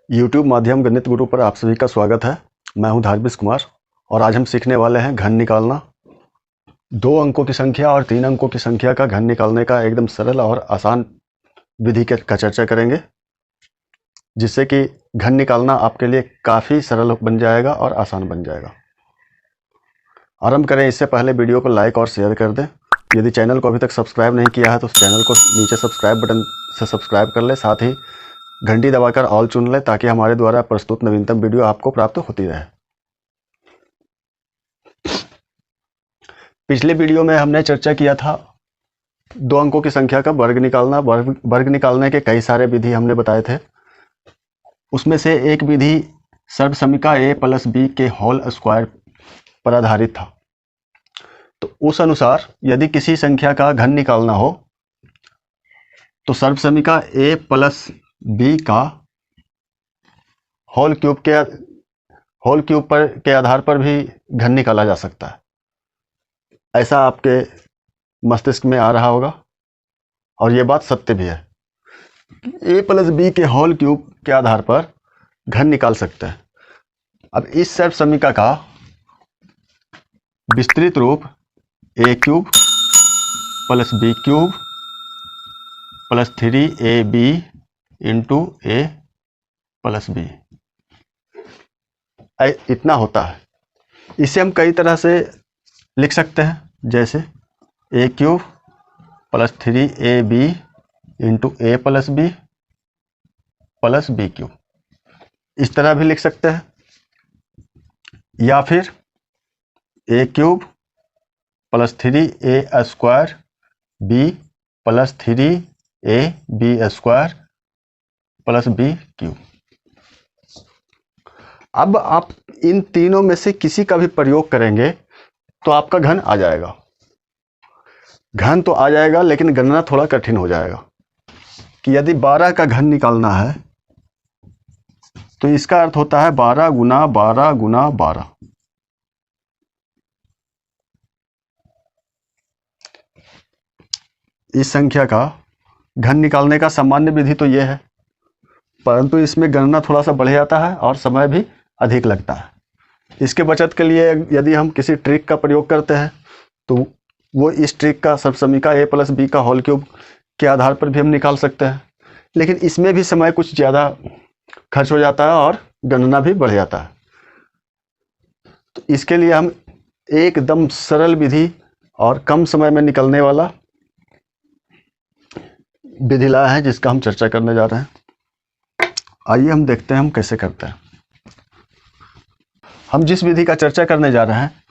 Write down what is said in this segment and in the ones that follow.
YouTube माध्यम गणित गुरु पर आप सभी का स्वागत है। मैं हूं धार्मिक कुमार और आज हम सीखने वाले हैं घन निकालना। 2 अंकों की संख्या और 3 अंकों की संख्या का घन निकालने का एकदम सरल और आसान विधि का चर्चा करेंगे, जिससे कि घन निकालना आपके लिए काफ़ी सरल बन जाएगा और आसान बन जाएगा। आरंभ करें इससे पहले वीडियो को लाइक और शेयर कर दें। यदि चैनल को अभी तक सब्सक्राइब नहीं किया है तो चैनल को नीचे सब्सक्राइब बटन से सब्सक्राइब कर ले, साथ ही घंटी दबाकर ऑल चुन लें ताकि हमारे द्वारा प्रस्तुत नवीनतम वीडियो आपको प्राप्त होती रहे। पिछले वीडियो में हमने चर्चा किया था 2 अंकों की संख्या का वर्ग निकालना। वर्ग निकालने के कई सारे विधि हमने बताए थे। उसमें से एक विधि सर्वसमीका a + b के होल स्क्वायर पर आधारित था। तो उस अनुसार यदि किसी संख्या का घन निकालना हो तो सर्वसमीका a + b का होल क्यूब के आधार पर भी घन निकाला जा सकता है। ऐसा आपके मस्तिष्क में आ रहा होगा और ये बात सत्य भी है। a + b के होल क्यूब के आधार पर घन निकाल सकते हैं। अब इस सर्वसमीका का विस्तृत रूप a³ + b³ + 3ab × a + b इतना होता है। इसे हम कई तरह से लिख सकते हैं, जैसे a³ + 3ab × a + b + b³। इस तरह भी लिख सकते हैं, या फिर a³ + 3a² b + 3ab² + b³। अब आप इन तीनों में से किसी का भी प्रयोग करेंगे तो आपका घन आ जाएगा। घन तो आ जाएगा, लेकिन गणना थोड़ा कठिन हो जाएगा कि यदि 12 का घन निकालना है तो इसका अर्थ होता है 12 × 12 × 12। इस संख्या का घन निकालने का सामान्य विधि तो यह है, परंतु इसमें गणना थोड़ा सा बढ़ जाता है और समय भी अधिक लगता है। इसके बचत के लिए यदि हम किसी ट्रिक का प्रयोग करते हैं तो वो इस ट्रिक का सर्वसमीका a + b का होल क्यूब के आधार पर भी हम निकाल सकते हैं, लेकिन इसमें भी समय कुछ ज़्यादा खर्च हो जाता है और गणना भी बढ़ जाता है। तो इसके लिए हम एकदम सरल विधि और कम समय में निकलने वाला विधि लाए हैं, जिसका हम चर्चा करने जा रहे हैं। आइए हम देखते हैं हम कैसे करते हैं। हम जिस विधि का चर्चा करने जा रहे हैं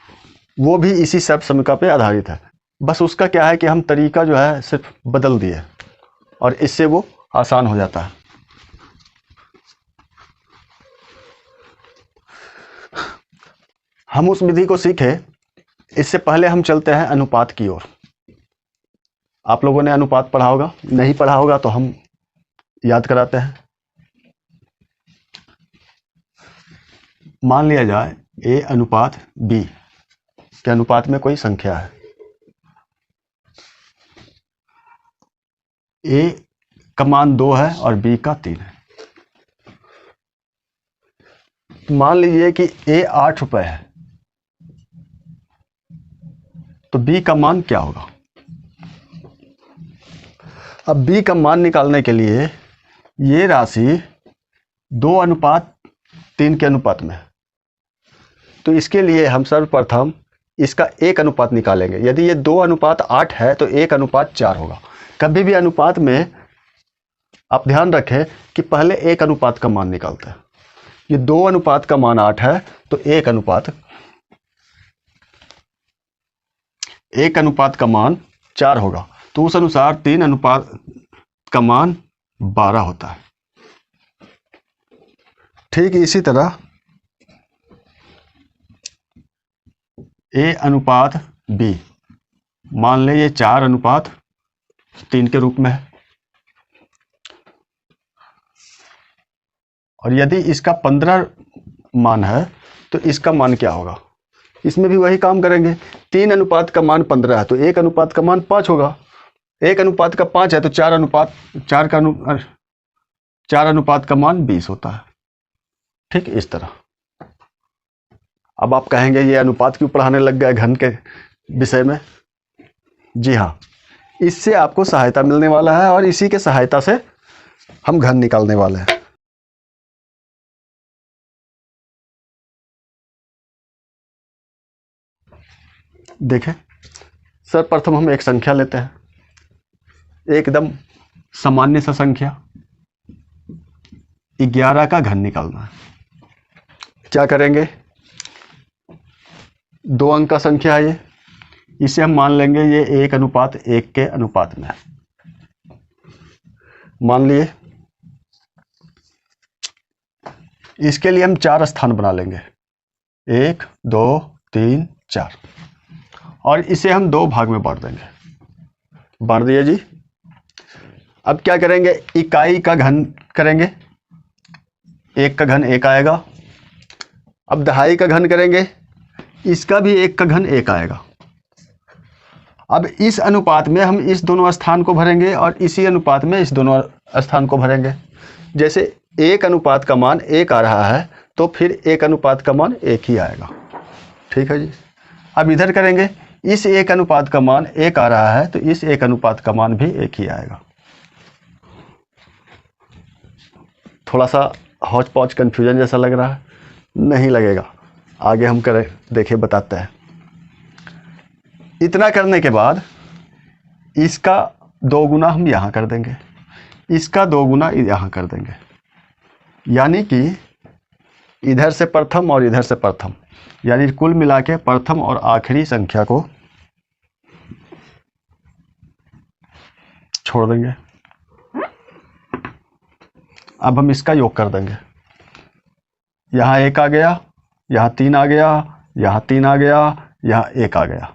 वो भी इसी सर्वसमीका पे आधारित है। बस उसका क्या है कि हम तरीका जो है सिर्फ बदल दिए और इससे वो आसान हो जाता है। हम उस विधि को सीखे इससे पहले हम चलते हैं अनुपात की ओर। आप लोगों ने अनुपात पढ़ा होगा, नहीं पढ़ा होगा तो हम याद कराते हैं। मान लिया जाए a अनुपात b के अनुपात में कोई संख्या है। a का मान 2 है और b का 3 है। मान लीजिए कि a 8 रुपए है, तो b का मान क्या होगा? अब b का मान निकालने के लिए ये राशि 2:3 के अनुपात में है, तो इसके लिए हम सर्वप्रथम इसका 1 अनुपात निकालेंगे। यदि ये 2:8 है तो 1:4 होगा। कभी भी अनुपात में आप ध्यान रखें कि पहले 1 अनुपात का मान निकालते हैं। ये 2 अनुपात का मान 8 है तो 1 अनुपात का मान 4 होगा। तो उस अनुसार 3 अनुपात का मान 12 होता है। ठीक इसी तरह a अनुपात b, मान लें ये 4:3 के रूप में है, और यदि इसका 15 मान है तो इसका मान क्या होगा? इसमें भी वही काम करेंगे। 3 अनुपात का मान 15 है तो 1 अनुपात का मान 5 होगा। 1 अनुपात का 5 है तो 4 अनुपात का मान 20 होता है। ठीक इस तरह। अब आप कहेंगे ये अनुपात क्यों पढ़ाने लग गए घन के विषय में? जी हाँ, इससे आपको सहायता मिलने वाला है और इसी के सहायता से हम घन निकालने वाले हैं। देखें, सर्वप्रथम हम एक संख्या लेते हैं, एकदम सामान्य सा संख्या 11 का घन निकालना है। क्या करेंगे? 2 अंक का संख्या है ये, इसे हम मान लेंगे ये 1:1 के अनुपात में है। मान लिए। इसके लिए हम 4 स्थान बना लेंगे, 1 2 3 4, और इसे हम 2 भाग में बांट देंगे। बांट दिए जी। अब क्या करेंगे? इकाई का घन करेंगे, 1 का घन 1 आएगा। अब दहाई का घन करेंगे, इसका भी 1 का घन 1 आएगा। अब इस अनुपात में हम इस दोनों स्थान को भरेंगे और इसी अनुपात में इस दोनों स्थान को भरेंगे। जैसे 1 अनुपात का मान 1 आ रहा है तो फिर 1 अनुपात का मान 1 ही आएगा। ठीक है जी। अब इधर करेंगे, इस 1 अनुपात का मान 1 आ रहा है तो इस 1 अनुपात का मान भी 1 ही आएगा। थोड़ा सा हौच पौच कन्फ्यूजन जैसा लग रहा है? नहीं लगेगा, आगे हम करें, देखिए बताते हैं। इतना करने के बाद इसका 2 गुना हम यहाँ कर देंगे, इसका 2 गुना यहाँ कर देंगे, यानी कि इधर से प्रथम और इधर से प्रथम, यानी कुल मिला के प्रथम और आखिरी संख्या को छोड़ देंगे। अब हम इसका योग कर देंगे। यहाँ 1 आ गया, यहाँ 3 आ गया, यहाँ 3 आ गया, यहाँ 1 आ गया,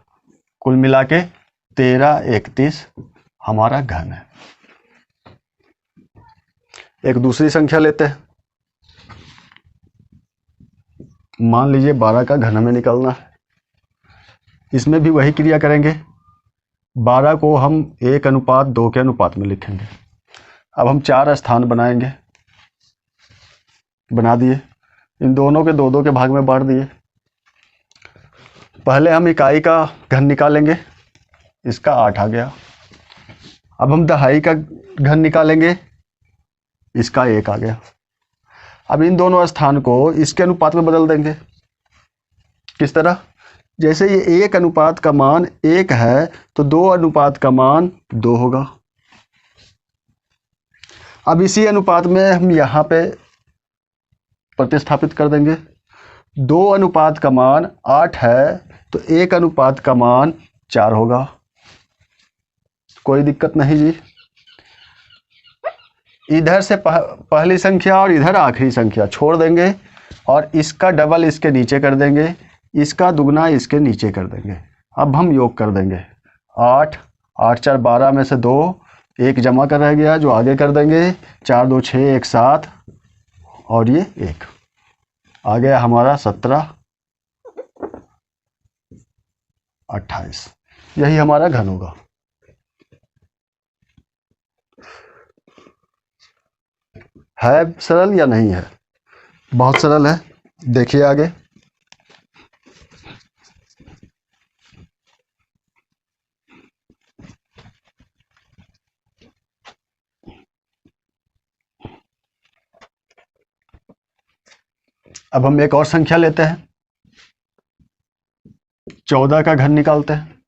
कुल मिला के 13 31 हमारा घन है। एक दूसरी संख्या लेते हैं, मान लीजिए 12 का घन हमें निकालना है। इसमें भी वही क्रिया करेंगे, 12 को हम 1:2 के अनुपात में लिखेंगे। अब हम 4 स्थान बनाएंगे, बना दिए, इन दोनों के 2-2 के भाग में बांट दिए। पहले हम इकाई का घन निकालेंगे, इसका 8 आ गया। अब हम दहाई का घन निकालेंगे, इसका 1 आ गया। अब इन दोनों स्थान को इसके अनुपात में बदल देंगे। किस तरह? जैसे ये 1 अनुपात का मान 1 है तो 2 अनुपात का मान 2 होगा। अब इसी अनुपात में हम यहाँ पे प्रतिस्थापित कर देंगे। 2 अनुपात का मान 8 है तो 1 अनुपात का मान 4 होगा। कोई दिक्कत नहीं जी। इधर से पहली संख्या और इधर आखिरी संख्या छोड़ देंगे और इसका डबल इसके नीचे कर देंगे, इसका दुगना इसके नीचे कर देंगे। अब हम योग कर देंगे, 8 8 4 12 में से 2, 1 जमा कर रह गया जो आगे कर देंगे, 4 2 6 1 7 और ये 1 आ गया हमारा 17 28। यही हमारा घन होगा। है सरल या नहीं है? बहुत सरल है। देखिए आगे, अब हम एक और संख्या लेते हैं, 14 का घन निकालते हैं।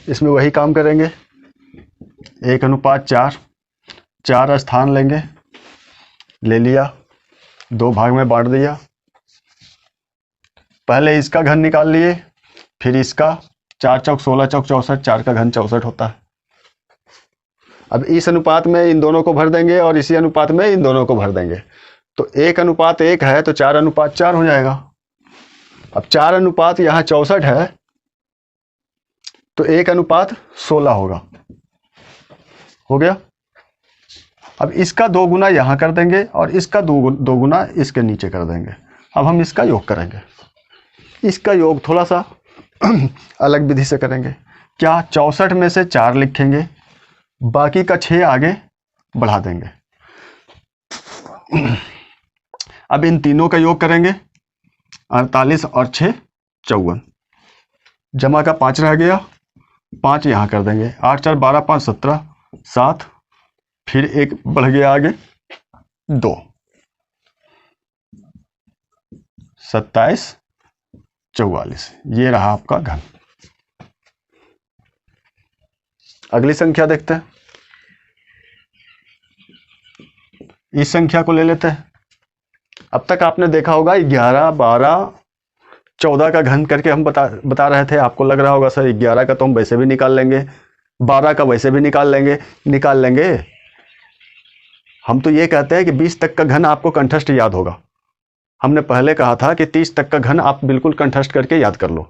इसमें वही काम करेंगे, 1:4, 4 स्थान लेंगे, ले लिया, 2 भाग में बांट दिया। पहले इसका घन निकाल लिए, फिर इसका, 4 चौक 16 चौक 64, 4 का घन 64 होता है। अब इस अनुपात में इन दोनों को भर देंगे और इसी अनुपात में इन दोनों को भर देंगे, तो 1:1 है तो 4:4 हो जाएगा। अब 4 यहाँ 64 है तो 1:16 होगा, हो गया। अब इसका 2 गुना यहाँ कर देंगे और इसका 2 गुना इसके नीचे कर देंगे। अब हम इसका योग करेंगे। इसका योग थोड़ा सा अलग विधि से करेंगे। क्या? 64 में से 4 लिखेंगे, बाकी का 6 आगे बढ़ा देंगे। अब इन तीनों का योग करेंगे, 48 और 6 54, जमा का 5 रह गया, 5 यहाँ कर देंगे, 8 4 12 5 17 7, फिर एक बढ़ गया आगे 2, 27 44, ये रहा आपका घन। अगली संख्या देखते हैं, इस संख्या को ले लेते हैं। अब तक आपने देखा होगा 11 12 14 का घन करके हम बता रहे थे, आपको लग रहा होगा सर 11 का तो हम वैसे भी निकाल लेंगे, 12 का वैसे भी निकाल लेंगे। हम तो ये कहते हैं कि 20 तक का घन आपको कंठस्थ याद होगा। हमने पहले कहा था कि 30 तक का घन आप बिल्कुल कंठस्थ करके याद कर लो,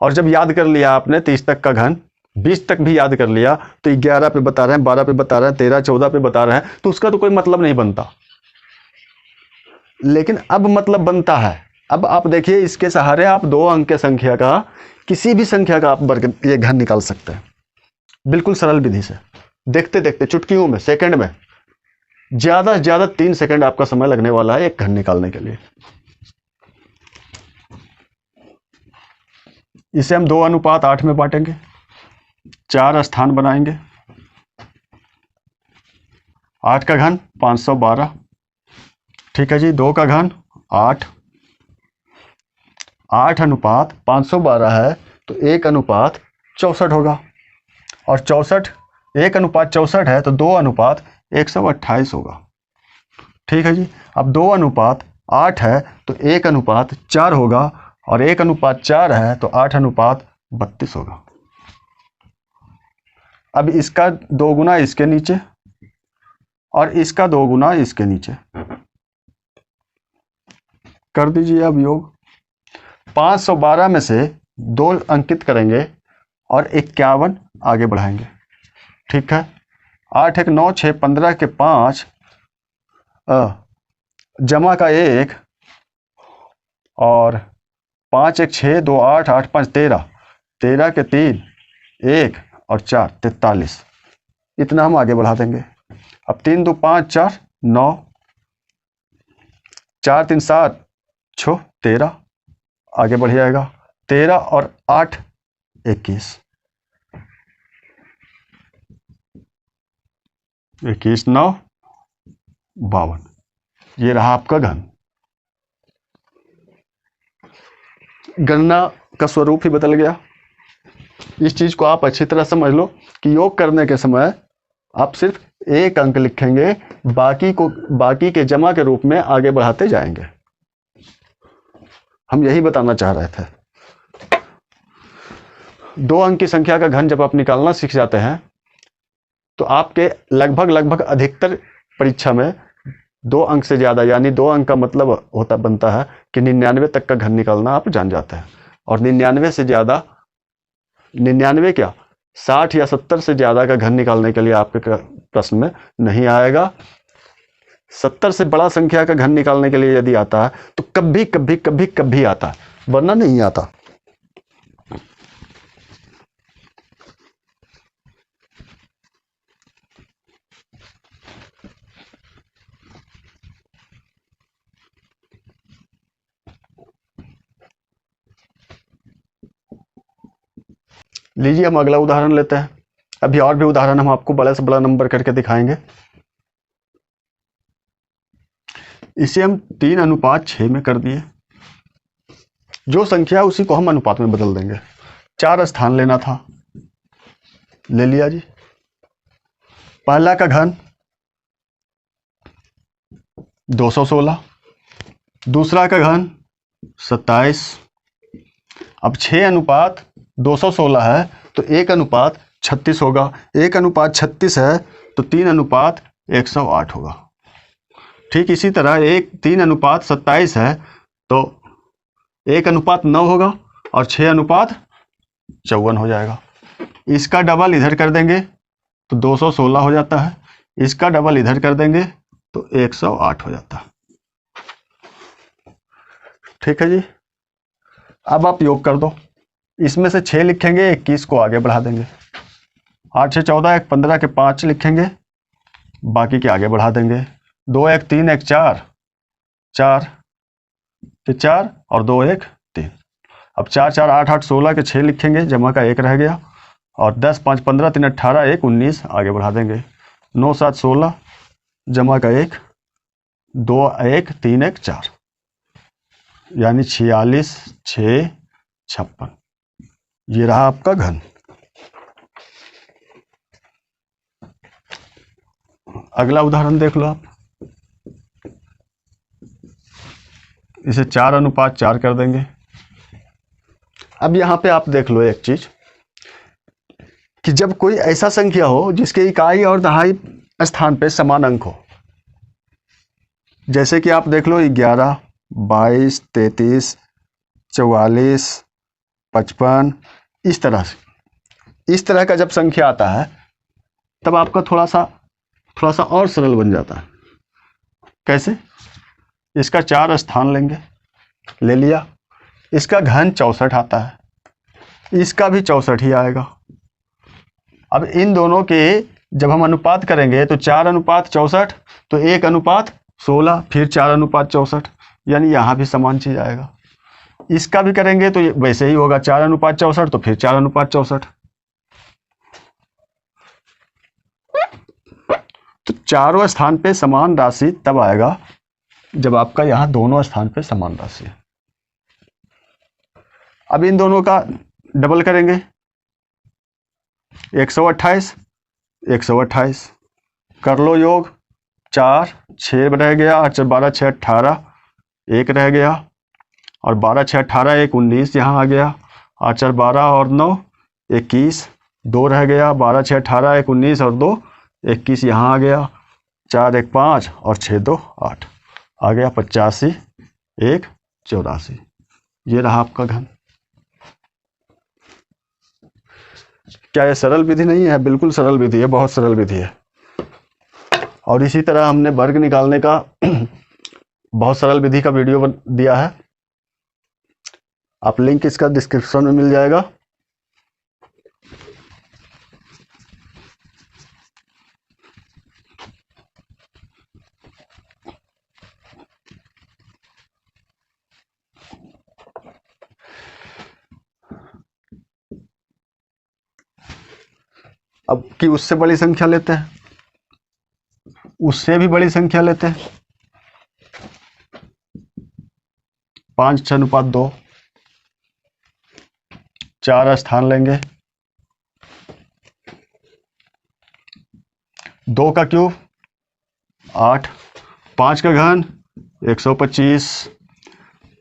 और जब याद कर लिया आपने 30 तक का घन, 20 तक भी याद कर लिया, तो 11 पे बता रहे हैं, 12 पे बता रहे हैं, 13 14 पे बता रहे हैं, तो उसका तो कोई मतलब नहीं बनता। लेकिन अब मतलब बनता है। अब आप देखिए, इसके सहारे आप 2 अंक के संख्या का, किसी भी संख्या का आप वर्ग ये घन निकाल सकते हैं, बिल्कुल सरल विधि से, देखते देखते चुटकियों में, सेकंड में, ज्यादा से ज्यादा 3 सेकंड आपका समय लगने वाला है एक घन निकालने के लिए। इसे हम 2:8 में बांटेंगे, 4 स्थान बनाएंगे। 8 का घन 512, ठीक है जी। 2 का घन 8, 8:512 है तो 1:64 होगा, और 1:64 है तो 2:128 होगा, ठीक है जी। अब 2:8 है तो 1:4 होगा, और 1:4 है तो 8:32 होगा। अब इसका 2 गुना इसके नीचे, और इसका 2 गुना इसके नीचे कर दीजिए। अब योग 512 में से 2 अंकित करेंगे और 51 आगे बढ़ाएंगे, ठीक है। 8 1 9 6 15 के 5, जमा का 1, और 5 1 6 2 8 8 5 13, 13 के 3 1 और 4 43, इतना हम आगे बढ़ा देंगे। अब 3 2 5 4 9, 4 3 7 6 13, आगे बढ़ जाएगा। 13 और 8 21, 21 9 52, ये रहा आपका घन। गणना का स्वरूप ही बदल गया। इस चीज को आप अच्छी तरह समझ लो कि योग करने के समय आप सिर्फ 1 अंक लिखेंगे, बाकी के जमा के रूप में आगे बढ़ाते जाएंगे। हम यही बताना चाह रहे थे। 2 अंक की संख्या का घन जब आप निकालना सीख जाते हैं तो आपके लगभग अधिकतर परीक्षा में 2 अंक से ज्यादा, यानी 2 अंक का मतलब बनता है कि 99 तक का घन निकालना आप जान जाते हैं। और 99 से ज्यादा, 99 क्या 60 या 70 से ज्यादा का घन निकालने के लिए आपके प्रश्न में नहीं आएगा। 70 से बड़ा संख्या का घन निकालने के लिए यदि आता है तो कभी आता है, वरना नहीं आता। लीजिए, हम अगला उदाहरण लेते हैं। अभी और भी उदाहरण हम आपको बड़े से बड़ा नंबर करके दिखाएंगे। इसे हम 3:6 में कर दिए। जो संख्या उसी को हम अनुपात में बदल देंगे। 4 स्थान लेना था, ले लिया जी। पहला का घन 216, दूसरा का घन 27। अब 6:216 है तो 1:36 होगा। 1:36 है तो 3:108 होगा। ठीक इसी तरह 3:27 है तो 1:9 होगा और 6:54 हो जाएगा। इसका डबल इधर कर देंगे तो 216 हो जाता है, इसका डबल इधर कर देंगे तो 108 हो जाता है। ठीक है जी। अब आप योग कर दो। इसमें से 6 लिखेंगे, 21 को आगे बढ़ा देंगे। 8 6 14, 1 15 के 5 लिखेंगे, बाकी के आगे बढ़ा देंगे। 2 1 3 1 4, 4 के 4 और 2 1 3। अब 4 4 8 8 16 के 6 लिखेंगे, जमा का 1 रह गया, और 10 5 15 3 18 1 19 आगे बढ़ा देंगे। 9 7 16 जमा का 1 2 1 3 1 4, यानी 46 6 56। ये रहा आपका घन। अगला उदाहरण देख लो आप। इसे 4:4 कर देंगे। अब यहां पे आप देख लो एक चीज कि जब कोई ऐसा संख्या हो जिसके इकाई और दहाई स्थान पे समान अंक हो, जैसे कि आप देख लो 11 22 33 44 55, इस तरह का जब संख्या आता है तब आपका थोड़ा सा और सरल बन जाता है। कैसे? इसका 4 स्थान लेंगे, ले लिया। इसका घन 64 आता है, इसका भी 64 ही आएगा। अब इन दोनों के जब हम अनुपात करेंगे तो 4:64 तो 1:16, फिर 4:64, यानी यहां भी समान चीज आएगा। इसका भी करेंगे तो वैसे ही होगा, 4:64 तो फिर 4:64। तो चारों स्थान पे समान राशि तब आएगा जब आपका यहां दोनों स्थान पे समान राशि है। अब इन दोनों का डबल करेंगे, 128 128 कर लो योग, 4 6 रह गया, 8 4 12 6 18 1 रह गया, और 12 6 18 1 19 यहाँ आ गया, 8 4 12 और 9 21 2 रह गया, 12 6 18 1 19 और 2 21 यहाँ आ गया, 4 1 5 और 6 2 8 आ गया, 85 1 84। ये रहा आपका घन। क्या ये सरल विधि नहीं है? बिल्कुल सरल विधि है, बहुत सरल विधि है। और इसी तरह हमने वर्ग निकालने का बहुत सरल विधि का वीडियो दिया है, आप लिंक इसका डिस्क्रिप्शन में मिल जाएगा। अब कि उससे बड़ी संख्या लेते हैं, उससे भी बड़ी संख्या लेते हैं, 5:6:2, 4 स्थान लेंगे, 2 का क्यूब 8, 5 का घन 125,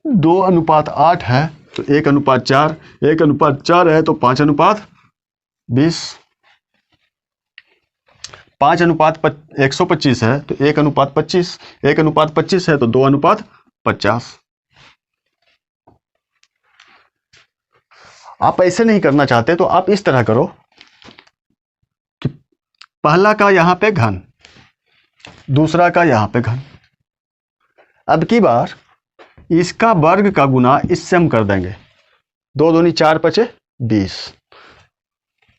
2:8 है तो 1:4, 1:4 है तो 5:20, 5:125 है तो 1:25, 1:25 है तो 2:50। आप ऐसे नहीं करना चाहते तो आप इस तरह करो कि पहला का यहां पे घन, दूसरा का यहां पे घन। अब की बार इसका वर्ग का गुना इससे हम कर देंगे, 2 दूनी 4 5 20।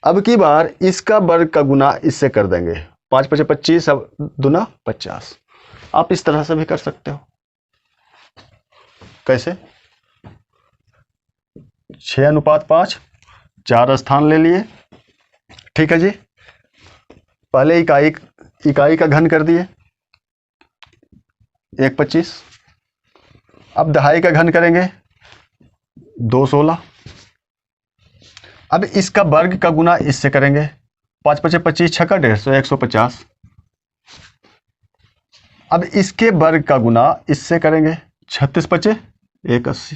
अब की बार इसका वर्ग का गुना इससे कर देंगे, 5 5 25, अब दूना 50। आप इस तरह से भी कर सकते हो। कैसे? 6:5, 4 स्थान ले लिए, ठीक है जी। पहले इकाई का घन कर दिए 1:25। अब दहाई का घन करेंगे 2:16। अब इसका वर्ग का गुना इससे करेंगे, 5 5 25 6 का 150, 150। अब इसके वर्ग का गुना इससे करेंगे, 36 5 180।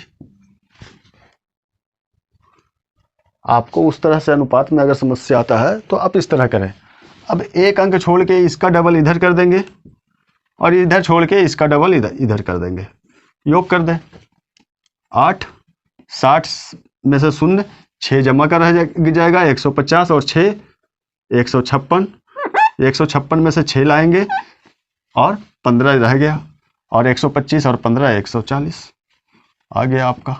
आपको उस तरह से अनुपात में अगर समस्या आता है तो आप इस तरह करें। अब एक अंक छोड़ के इसका डबल इधर कर देंगे, और इधर छोड़ के इसका डबल इधर कर देंगे। योग कर दें, 8 60 में से 0 6 जमा का रह जाएगा, 150 और 6 156, 156 में से 6 लाएंगे और 15 रह गया, और 125 और 15 140 आ गया आपका।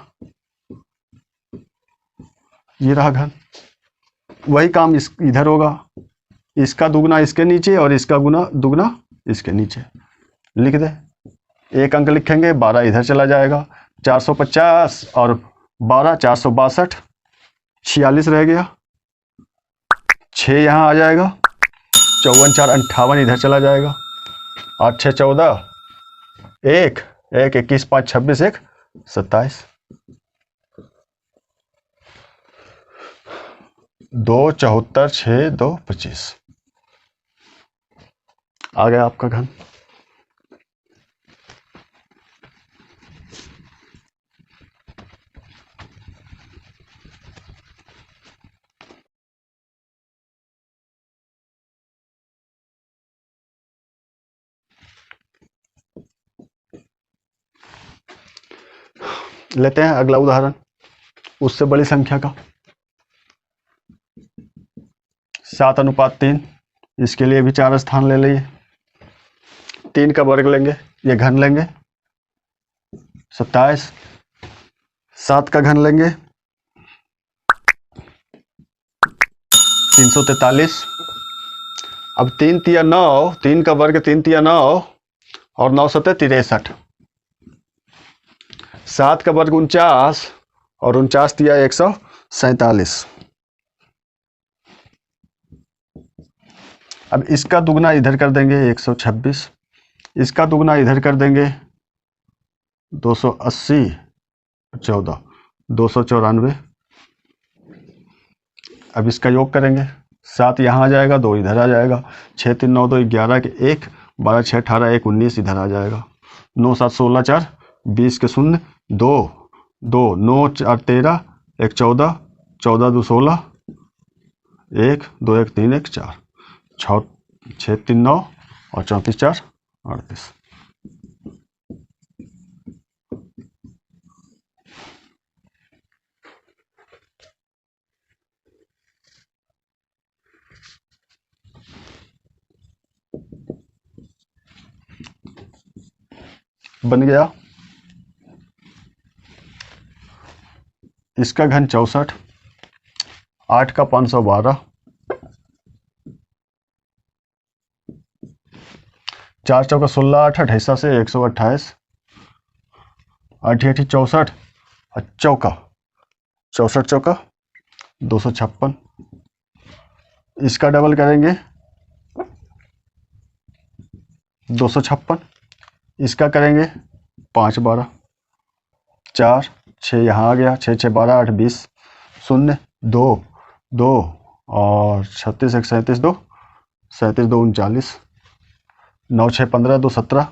ये रहा घन। वही काम इधर होगा, इसका दुगना इसके नीचे और इसका गुना दुगना इसके नीचे लिख दे। एक अंक लिखेंगे, 12 इधर चला जाएगा, 450 और 12 462, 46 रह गया, 6 यहाँ आ जाएगा, 54 4 58 इधर चला जाएगा, 8 6 14, 1 1 21 5 26 1 27, 2 74 6 2 25। आ गया आपका घन। लेते हैं अगला उदाहरण उससे बड़ी संख्या का, 7:3। इसके लिए भी 4 स्थान ले लिए, 3 का वर्ग लेंगे, ये घन लेंगे, 27, 7 का घन लेंगे, 343। अब 3 तिया 9, 3 का वर्ग 3 तिया 9 और 9 सते 63, 7 का वर्ग 49 और 49 तिया 147। अब इसका दुगना इधर कर देंगे 126, इसका दुगना इधर कर देंगे 280, 14 294। अब इसका योग करेंगे, 7 यहाँ आ जाएगा, 2 इधर आ जाएगा, 6 3 9 2 11 के 1, 12 6 18 1 19 इधर आ जाएगा, 9 7 16 4 20 के 0 2 2 9 4 13 1 14 14 2 16 1 2 1 3 1 4 6 6 3 9 और 34 4 38। बन गया। इसका घन 64, 8 का 512, 4 चौका 16 8 28 से 128, 8 8 64 चौका 64 चौका 256। इसका डबल करेंगे 256, इसका करेंगे 5 12 4 6 यहाँ आ गया, 6 6 12 8 20 0 2 2 और 36 1 37 2 37 2 39, 9 6 15 2 17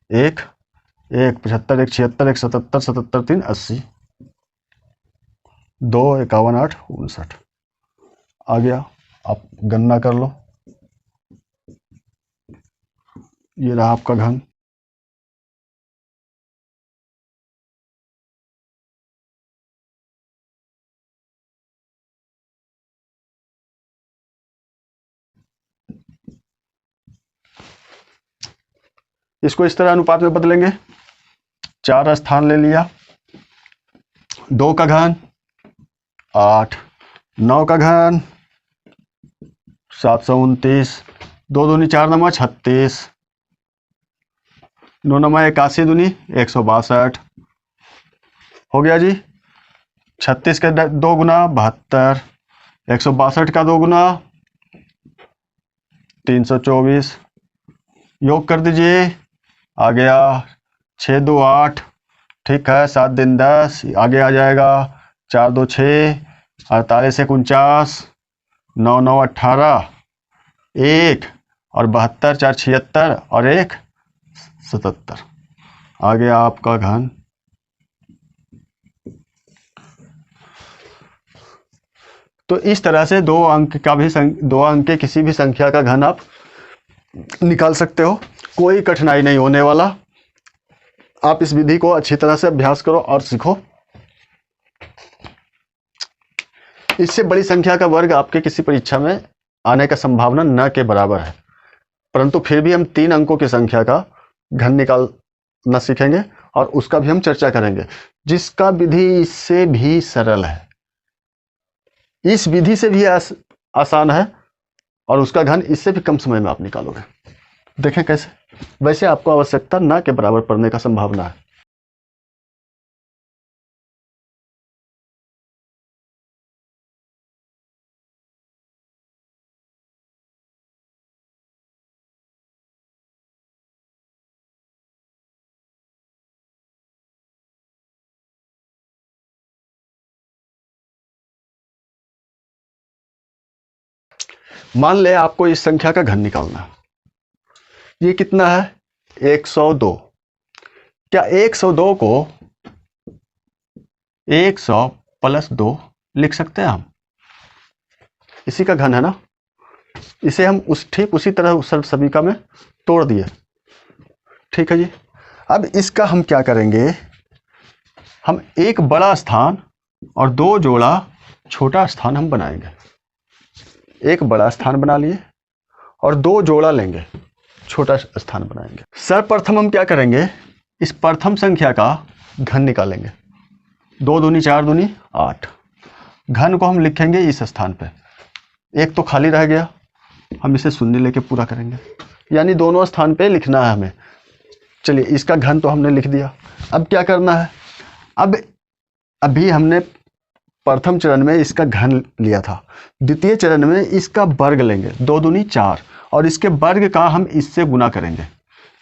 1 1 75 1 76 1 77 77 3 80, 2 51 8 59। आ गया, आप गणना कर लो। ये रहा आपका घन। इसको इस तरह अनुपात में बदलेंगे, 4 स्थान ले लिया, 2 का घन 8, 9 का घन 729, 2 दूनी 4 नमा 36, 9 नमा 81 दूनी 162। हो गया जी। 36 का 2 गुना 72, 162 का 2 गुना 324। योग कर दीजिए, आ गया 6 2 8, ठीक है, 7 दिन 10, आगे आ जाएगा 4 2 6, 48 1 49, 9 9 18, 1 और 72 4 76 और 1 77। आ गया आपका घन। तो इस तरह से 2 अंक का भी 2 अंक के किसी भी संख्या का घन आप निकाल सकते हो, कोई कठिनाई नहीं होने वाला। आप इस विधि को अच्छी तरह से अभ्यास करो और सीखो। इससे बड़ी संख्या का वर्ग आपके किसी परीक्षा में आने का संभावना न के बराबर है, परंतु फिर भी हम 3 अंकों की संख्या का घन निकालना सीखेंगे और उसका भी हम चर्चा करेंगे, जिसका विधि इससे भी सरल है, इस विधि से भी आसान है और उसका घन इससे भी कम समय में आप निकालोगे। देखें कैसे। वैसे आपको आवश्यकता ना के बराबर पड़ने का संभावना है। मान ले आपको इस संख्या का घन निकालना है। ये कितना है? 102। क्या 102 को 100 प्लस 2 लिख सकते हैं हम? इसी का घन है ना। इसे हम ठीक उसी तरह सभी का में तोड़ दिए। ठीक है जी। अब इसका हम क्या करेंगे, हम एक बड़ा स्थान और 2 जोड़ा छोटा स्थान हम बनाएंगे। एक बड़ा स्थान बना लिए और 2 जोड़ा लेंगे, छोटा स्थान बनाएंगे। सर्वप्रथम हम क्या करेंगे, इस प्रथम संख्या का घन निकालेंगे। 2 दूनी 4 दूनी 8। घन को हम लिखेंगे इस स्थान पे। एक तो खाली रह गया, हम इसे शून्य लेके पूरा करेंगे, यानी दोनों स्थान पे लिखना है हमें। चलिए, इसका घन तो हमने लिख दिया। अब क्या करना है, अब अभी हमने प्रथम चरण में इसका घन लिया था, द्वितीय चरण में इसका वर्ग लेंगे। 2 दूनी 4 और इसके वर्ग का हम इससे गुना करेंगे।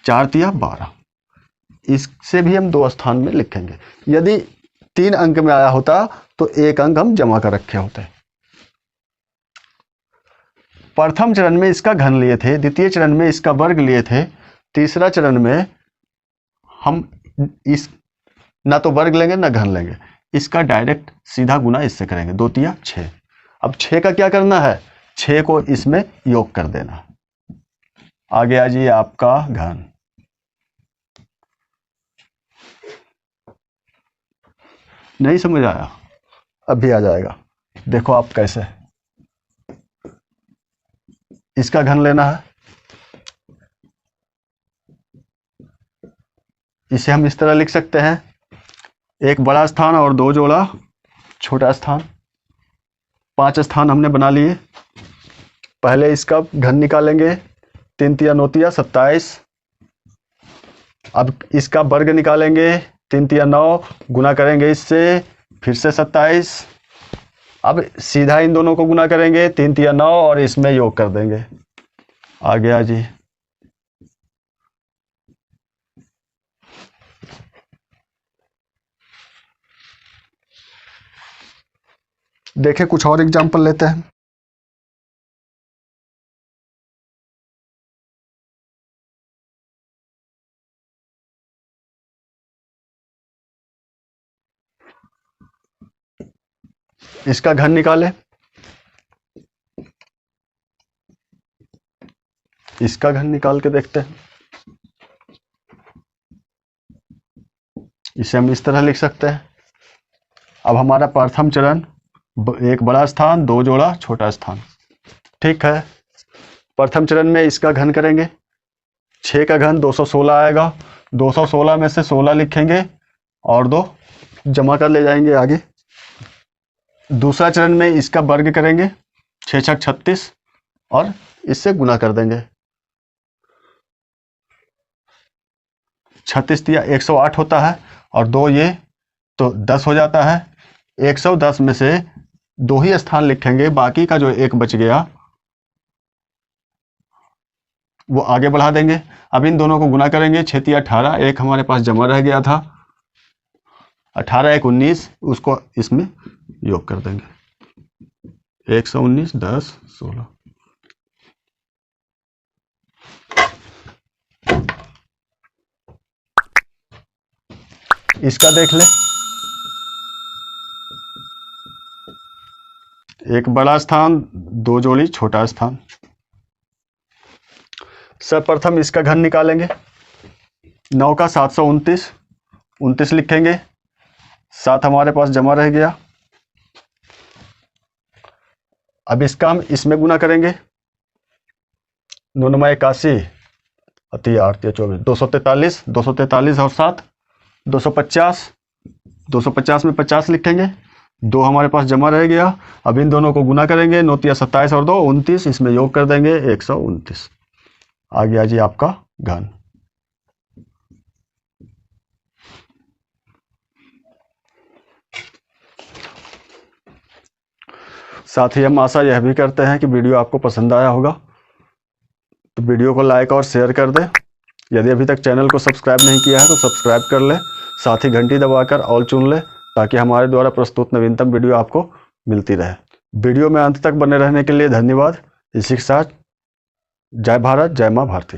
4 तिया 12। इससे भी हम 2 स्थान में लिखेंगे। यदि 3 अंक में आया होता तो 1 अंक हम जमा कर रखे होते। प्रथम चरण में इसका घन लिए थे, द्वितीय चरण में इसका वर्ग लिए थे, तीसरा चरण में हम इस ना तो वर्ग लेंगे ना घन लेंगे, इसका डायरेक्ट सीधा गुना इससे करेंगे। 2 तिया 6। अब 6 का क्या करना है, 6 को इसमें योग कर देना। आ गया जी आपका घन। नहीं समझ आया? अभी आ जाएगा, देखो आप कैसे। इसका घन लेना है, इसे हम इस तरह लिख सकते हैं, एक बड़ा स्थान और 2 जोड़ा छोटा स्थान। 5 स्थान हमने बना लिए। पहले इसका घन निकालेंगे। 3 तिया 9 तिया 27। अब इसका वर्ग निकालेंगे। 3 तिया 9 गुना करेंगे इससे, फिर से 27। अब सीधा इन दोनों को गुना करेंगे, 3 तिया 9 और इसमें योग कर देंगे। आ गया जी। देखें, कुछ और एग्जाम्पल लेते हैं। इसका घन निकालें। इसका घन निकाल के देखते हैं। इसे हम इस तरह लिख सकते हैं। अब हमारा प्रथम चरण, एक बड़ा स्थान 2 जोड़ा छोटा स्थान। ठीक है, प्रथम चरण में इसका घन करेंगे। 6 का घन 216 आएगा। 216 में से 16 लिखेंगे और 2 जमा कर ले जाएंगे आगे। दूसरा चरण में इसका वर्ग करेंगे, 6 छक 36 और इससे गुना कर देंगे। 36 तिया 108 होता है और 2 ये तो 10 हो जाता है। 110 में से 2 ही स्थान लिखेंगे, बाकी का जो 1 बच गया वो आगे बढ़ा देंगे। अब इन दोनों को गुना करेंगे। 6 तिया 18, 1 हमारे पास जमा रह गया था। 18 1 19, उसको इसमें योग कर देंगे। 119 10 16। इसका देख ले, एक बड़ा स्थान 2 जोड़ी छोटा स्थान। सर्वप्रथम इसका घन निकालेंगे। 9 का 729, 29 लिखेंगे। 7 हमारे पास जमा रह गया। अब इसका हम इसमें गुना करेंगे। 9 9 81, 8 24, 243, 243 और 7 250। 250 में 50 लिखेंगे। 2 हमारे पास जमा रह गया। अब इन दोनों को गुना करेंगे। 9 तिया 27 और 2 29, इसमें योग कर देंगे 129। आ गया जी आपका घन। साथ ही हम आशा यह भी करते हैं कि वीडियो आपको पसंद आया होगा, तो वीडियो को लाइक और शेयर कर दें। यदि अभी तक चैनल को सब्सक्राइब नहीं किया है तो सब्सक्राइब कर ले, साथ ही घंटी दबाकर ऑल चुन ले ताकि हमारे द्वारा प्रस्तुत नवीनतम वीडियो आपको मिलती रहे। वीडियो में अंत तक बने रहने के लिए धन्यवाद। इसी के साथ जय भारत, जय माँ भारती।